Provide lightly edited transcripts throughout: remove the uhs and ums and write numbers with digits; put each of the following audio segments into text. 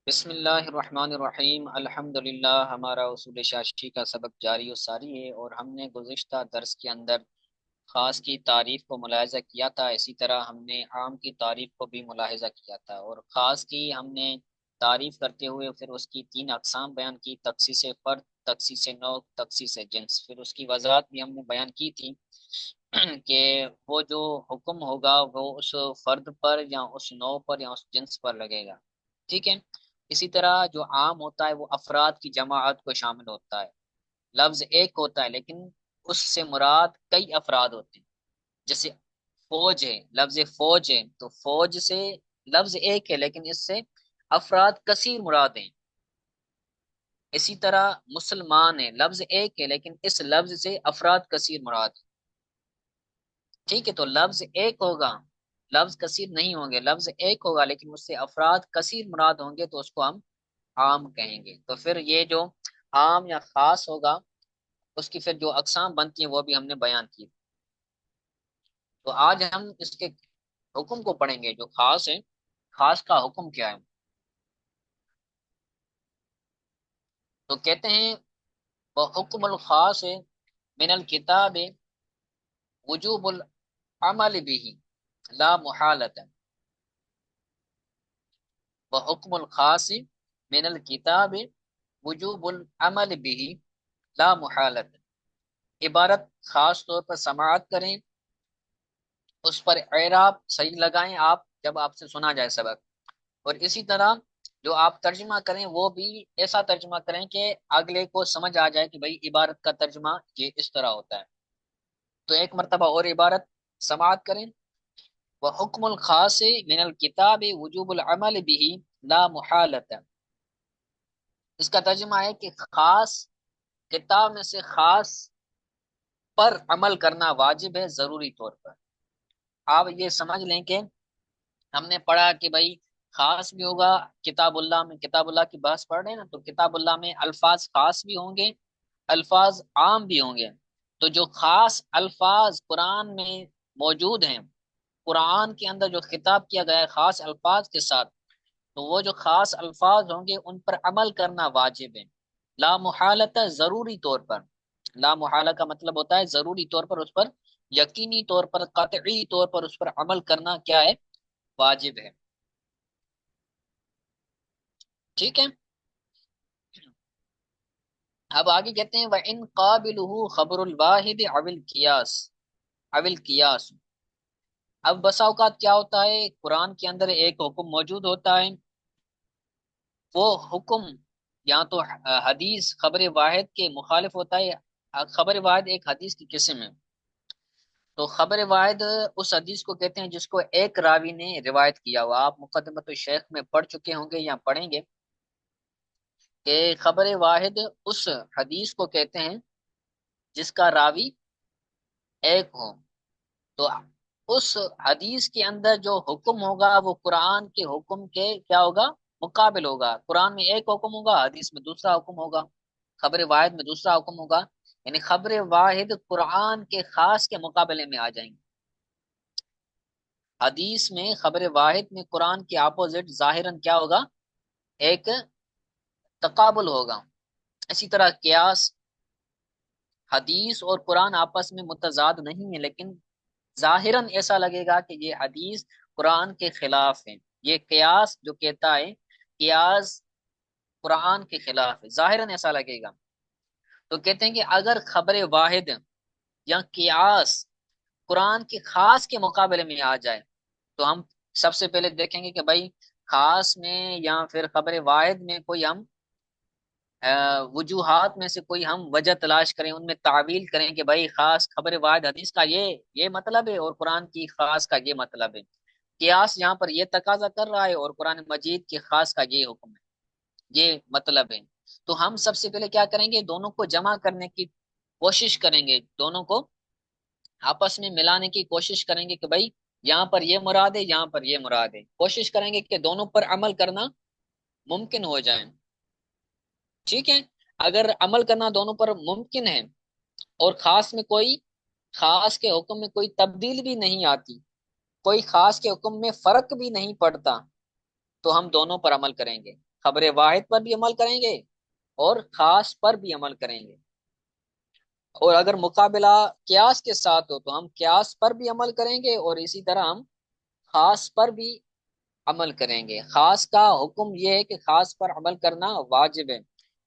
بسم اللہ الرحمن الرحیم الحمدللہ۔ ہمارا اصول شاشی کا سبق جاری و ساری ہے، اور ہم نے گزشتہ درس کے اندر خاص کی تعریف کو ملاحظہ کیا تھا۔ اسی طرح ہم نے عام کی تعریف کو بھی ملاحظہ کیا تھا، اور خاص کی ہم نے تعریف کرتے ہوئے پھر اس کی تین اقسام بیان کی: تخصیص فرد، تخصیص نوع، تخصیص جنس۔ پھر اس کی وضاحت بھی ہم نے بیان کی تھی کہ وہ جو حکم ہوگا وہ اس فرد پر یا اس نوع پر یا اس جنس پر لگے گا، ٹھیک ہے۔ اسی طرح جو عام ہوتا ہے وہ افراد کی جماعت کو شامل ہوتا ہے۔ لفظ ایک ہوتا ہے لیکن اس سے مراد کئی افراد ہوتے ہیں، جیسے فوج ہے، لفظ فوج ہے تو فوج سے لفظ ایک ہے لیکن اس سے افراد کثیر مراد ہیں۔ اسی طرح مسلمان ہے، لفظ ایک ہے لیکن اس لفظ سے افراد کثیر مراد ہیں، ٹھیک ہے۔ تو لفظ ایک ہوگا، لفظ کثیر نہیں ہوں گے، لفظ ایک ہوگا لیکن اس سے افراد کثیر مراد ہوں گے تو اس کو ہم عام کہیں گے۔ تو پھر یہ جو عام یا خاص ہوگا اس کی پھر جو اقسام بنتی ہیں وہ بھی ہم نے بیان کی۔ تو آج ہم اس کے حکم کو پڑھیں گے جو خاص ہے۔ خاص کا حکم کیا ہے؟ تو کہتے ہیں وہ حکم الخاص من الکتاب وجوب العمل به لا محالة۔ وہ حکم الخاص من الکتاب وجوب العمل به لا محالة۔ عبارت خاص طور پر سماعت کریں، اس پر اعراب صحیح لگائیں آپ جب آپ سے سنا جائے سبق، اور اسی طرح جو آپ ترجمہ کریں وہ بھی ایسا ترجمہ کریں کہ اگلے کو سمجھ آ جائے کہ بھئی عبارت کا ترجمہ یہ اس طرح ہوتا ہے۔ تو ایک مرتبہ اور عبارت سماعت کریں: وحکم الخاص من الکتاب وجوب العمل به لا محالة۔ اس کا ترجمہ ہے کہ خاص کتاب میں سے خاص پر عمل کرنا واجب ہے ضروری طور پر۔ آپ یہ سمجھ لیں کہ ہم نے پڑھا کہ بھائی خاص بھی ہوگا کتاب اللہ میں، کتاب اللہ کی بحث پڑھ رہے ہیں نا، تو کتاب اللہ میں الفاظ خاص بھی ہوں گے، الفاظ عام بھی ہوں گے۔ تو جو خاص الفاظ قرآن میں موجود ہیں، قرآن کے اندر جو خطاب کیا گیا ہے خاص الفاظ کے ساتھ، تو وہ جو خاص الفاظ ہوں گے ان پر عمل کرنا واجب ہے، لا محالت، ضروری طور پر۔ لا محالہ کا مطلب ہوتا ہے ضروری طور پر، اس پر یقینی طور پر، قطعی طور پر اس پر عمل کرنا کیا ہے؟ واجب ہے، ٹھیک ہے۔ اب آگے کہتے ہیں وَإِن قَابِلُهُ خَبْرُ الْوَاحِدِ أَوِ الْقِيَاسُ۔ اب بسا اوقات کیا ہوتا ہے، قرآن کے اندر ایک حکم موجود ہوتا ہے، وہ حکم یا تو حدیث خبر واحد کے مخالف ہوتا ہے۔ خبر واحد ایک حدیث کی قسم ہے، تو خبر واحد اس حدیث کو کہتے ہیں جس کو ایک راوی نے روایت کیا ہوا۔ آپ مقدمۃ الشیخ میں پڑھ چکے ہوں گے یا پڑھیں گے کہ خبر واحد اس حدیث کو کہتے ہیں جس کا راوی ایک ہو۔ تو اس حدیث کے اندر جو حکم ہوگا وہ قرآن کے حکم کے کیا ہوگا؟ مقابل ہوگا۔ قرآن میں ایک حکم ہوگا، حدیث میں دوسرا حکم ہوگا، خبر واحد میں دوسرا حکم ہوگا، یعنی خبر واحد قرآن کے خاص کے مقابلے میں آ جائیں گے۔ حدیث میں خبر واحد میں قرآن کے اپوزٹ ظاہراً کیا ہوگا؟ ایک تقابل ہوگا۔ اسی طرح قیاس، حدیث اور قرآن آپس میں متضاد نہیں ہے لیکن ظاہراً ایسا لگے گا کہ یہ حدیث قرآن کے خلاف ہے۔ یہ قیاس جو کہتا ہے قیاس قرآن کے خلاف ہے، ظاہراً ایسا لگے گا۔ تو کہتے ہیں کہ اگر خبر واحد یا قیاس قرآن کے خاص کے مقابلے میں آ جائے تو ہم سب سے پہلے دیکھیں گے کہ بھائی خاص میں یا پھر خبر واحد میں کوئی ہم وجوہات میں سے کوئی ہم وجہ تلاش کریں، ان میں تعویل کریں کہ بھائی خاص خبر واحد حدیث کا یہ مطلب ہے اور قرآن کی خاص کا یہ مطلب ہے۔ قیاس یہاں پر یہ تقاضا کر رہا ہے اور قرآن مجید کے خاص کا یہ حکم ہے، یہ مطلب ہے۔ تو ہم سب سے پہلے کیا کریں گے؟ دونوں کو جمع کرنے کی کوشش کریں گے، دونوں کو آپس میں ملانے کی کوشش کریں گے کہ بھائی یہاں پر یہ مراد ہے، یہاں پر یہ مراد ہے۔ کوشش کریں گے کہ دونوں پر عمل کرنا ممکن ہو جائے، ٹھیک ہے۔ اگر عمل کرنا دونوں پر ممکن ہے اور خاص میں کوئی، خاص کے حکم میں کوئی تبدیل بھی نہیں آتی، کوئی خاص کے حکم میں فرق بھی نہیں پڑتا، تو ہم دونوں پر عمل کریں گے۔ خبر واحد پر بھی عمل کریں گے اور خاص پر بھی عمل کریں گے، اور اگر مقابلہ قیاس کے ساتھ ہو تو ہم قیاس پر بھی عمل کریں گے اور اسی طرح ہم خاص پر بھی عمل کریں گے۔ خاص کا حکم یہ ہے کہ خاص پر عمل کرنا واجب ہے۔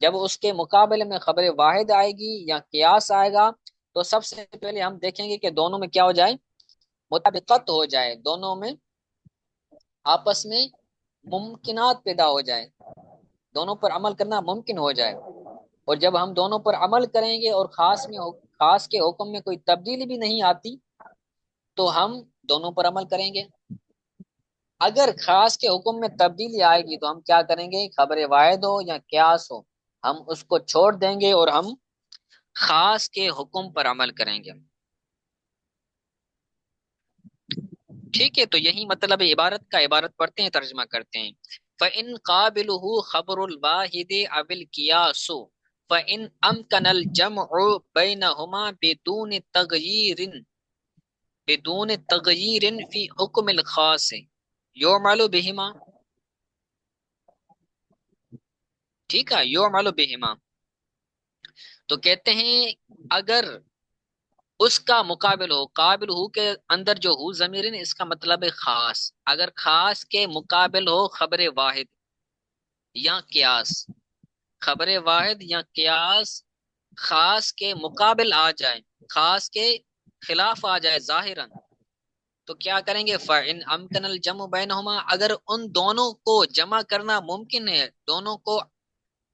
جب اس کے مقابلے میں خبر واحد آئے گی یا قیاس آئے گا تو سب سے پہلے ہم دیکھیں گے کہ دونوں میں کیا ہو جائے، مطابقت ہو جائے، دونوں میں آپس میں ممکنات پیدا ہو جائے، دونوں پر عمل کرنا ممکن ہو جائے۔ اور جب ہم دونوں پر عمل کریں گے اور خاص کے حکم میں کوئی تبدیلی بھی نہیں آتی تو ہم دونوں پر عمل کریں گے۔ اگر خاص کے حکم میں تبدیلی آئے گی تو ہم کیا کریں گے، خبر واحد ہو یا قیاس ہو ہم اس کو چھوڑ دیں گے اور ہم خاص کے حکم پر عمل کریں گے۔ ٹھیک ہے، تو یہی مطلب ہے عبارت کا۔ عبارت پڑھتے ہیں، ترجمہ کرتے ہیں۔ فَإِن قَابِلُهُ خَبْرُ الْوَاحِدِ أَوِ الْقِيَاسُ فَإِنْ أَمْكَنَ الْجَمْعُ بَيْنَهُمَا بدون تغییر فی حکم الخاص یعمل بہما۔ ٹھیک ہے، یعمل بہما، تو کہتے ہیں اگر اس کا مقابل ہو، قابل ہو کے اندر جو ہو ضمیر ہے نا، اس کا مطلب ہے خاص، اگر خاص کے مقابل ہو خبر واحد یا قیاس، خبر واحد یا قیاس خاص کے مقابل آ جائے، خاص کے خلاف آ جائے ظاہراً، تو کیا کریں گے، فَإِنْ أَمْكَنَ الْجَمْعُ بَيْنَهُمَا، اگر ان دونوں کو جمع کرنا ممکن ہے،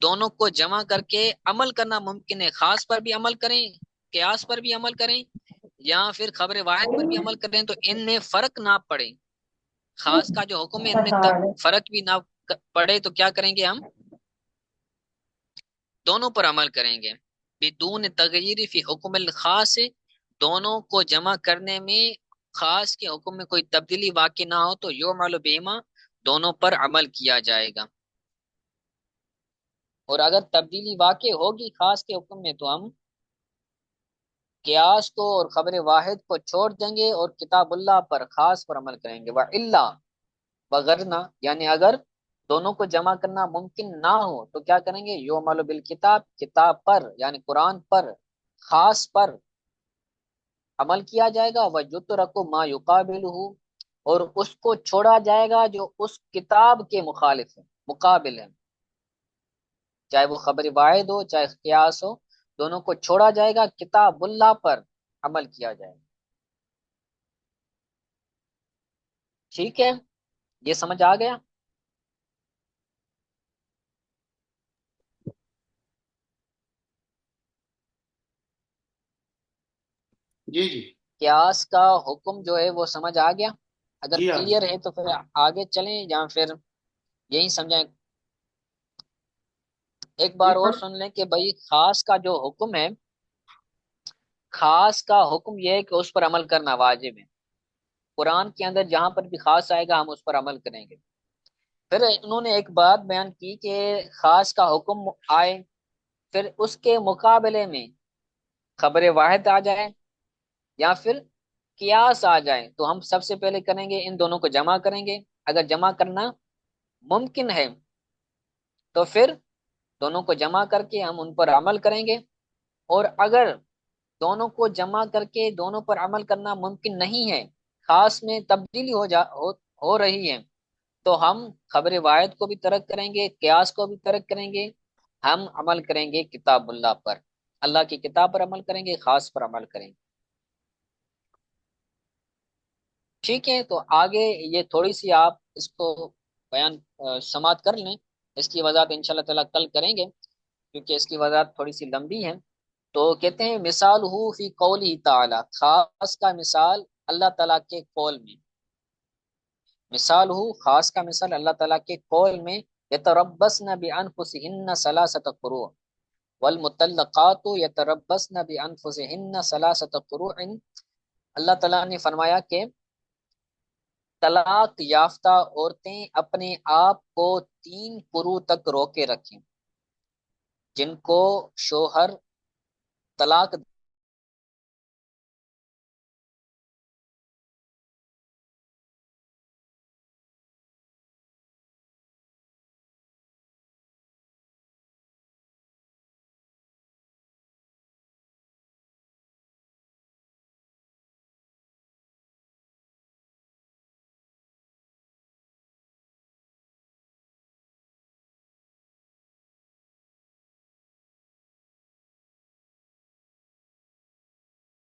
دونوں کو جمع کر کے عمل کرنا ممکن ہے، خاص پر بھی عمل کریں، قیاس پر بھی عمل کریں یا پھر خبر واحد پر بھی عمل کریں، تو ان میں فرق نہ پڑے، خاص کا جو حکم ہے ان میں فرق بھی نہ پڑے، تو کیا کریں گے، ہم دونوں پر عمل کریں گے۔ بدون تغیر فی حکم الخاص، دونوں کو جمع کرنے میں خاص کے حکم میں کوئی تبدیلی واقع نہ ہو تو یعمل بہما، دونوں پر عمل کیا جائے گا۔ اور اگر تبدیلی واقع ہوگی خاص کے حکم میں تو ہم قیاس کو اور خبر واحد کو چھوڑ دیں گے اور کتاب اللہ پر، خاص پر عمل کریں گے۔ وَإِلَّا، وغرنا، یعنی اگر دونوں کو جمع کرنا ممکن نہ ہو تو کیا کریں گے، یعمل بالکتاب، کتاب پر یعنی قرآن پر، خاص پر عمل کیا جائے گا۔ وَيُتْرَكُ مَا يُقَابِلُهُ، اور اس کو چھوڑا جائے گا جو اس کتاب کے مخالف ہے، مقابل ہے، چاہے وہ خبر واحد ہو چاہے قیاس ہو، دونوں کو چھوڑا جائے گا، کتاب اللہ پر عمل کیا جائے گا۔ ٹھیک ہے، یہ سمجھ آ گیا۔ جی جی قیاس کا حکم جو ہے وہ سمجھ آ گیا؟ اگر جی کلیئر ہے تو پھر آگے چلیں یا پھر یہی سمجھائیں۔ ایک جی بار اور سر، سن لیں کہ بھائی خاص کا جو حکم ہے، خاص کا حکم یہ ہے کہ اس پر عمل کرنا واجب ہے۔ قرآن کے اندر جہاں پر بھی خاص آئے گا ہم اس پر عمل کریں گے۔ پھر انہوں نے ایک بات بیان کی کہ خاص کا حکم آئے پھر اس کے مقابلے میں خبر واحد آ جائے یا پھر قیاس آ جائے تو ہم سب سے پہلے کریں گے ان دونوں کو جمع کریں گے، اگر جمع کرنا ممکن ہے تو پھر دونوں کو جمع کر کے ہم ان پر عمل کریں گے، اور اگر دونوں کو جمع کر کے دونوں پر عمل کرنا ممکن نہیں ہے، خاص میں تبدیلی ہو رہی ہے، تو ہم خبر واحد کو بھی ترک کریں گے، قیاس کو بھی ترک کریں گے، ہم عمل کریں گے کتاب اللہ پر، اللہ کی کتاب پر عمل کریں گے، خاص پر عمل کریں گے۔ ٹھیک ہے، تو آگے یہ تھوڑی سی آپ اس کو بیان سماعت کر لیں، اس کی وضاحت انشاءاللہ تعالیٰ کل کریں گے کیونکہ اس کی وضاحت تھوڑی سی لمبی ہے۔ تو کہتے ہیں مثال ہو فی قولی تعالی، خاص کا مثال اللہ تعالیٰ کے قول میں، مثال ہو خاص کا مثال اللہ تعالیٰ کے قول میں، یتربصن بانفسہن ثلاثۃ قروء والمطلقات یتربصن بانفسہن ثلاثۃ قروء۔ اللہ تعالیٰ نے فرمایا کہ طلاق یافتہ عورتیں اپنے آپ کو 3 قروء تک روکے رکھیں، جن کو شوہر طلاق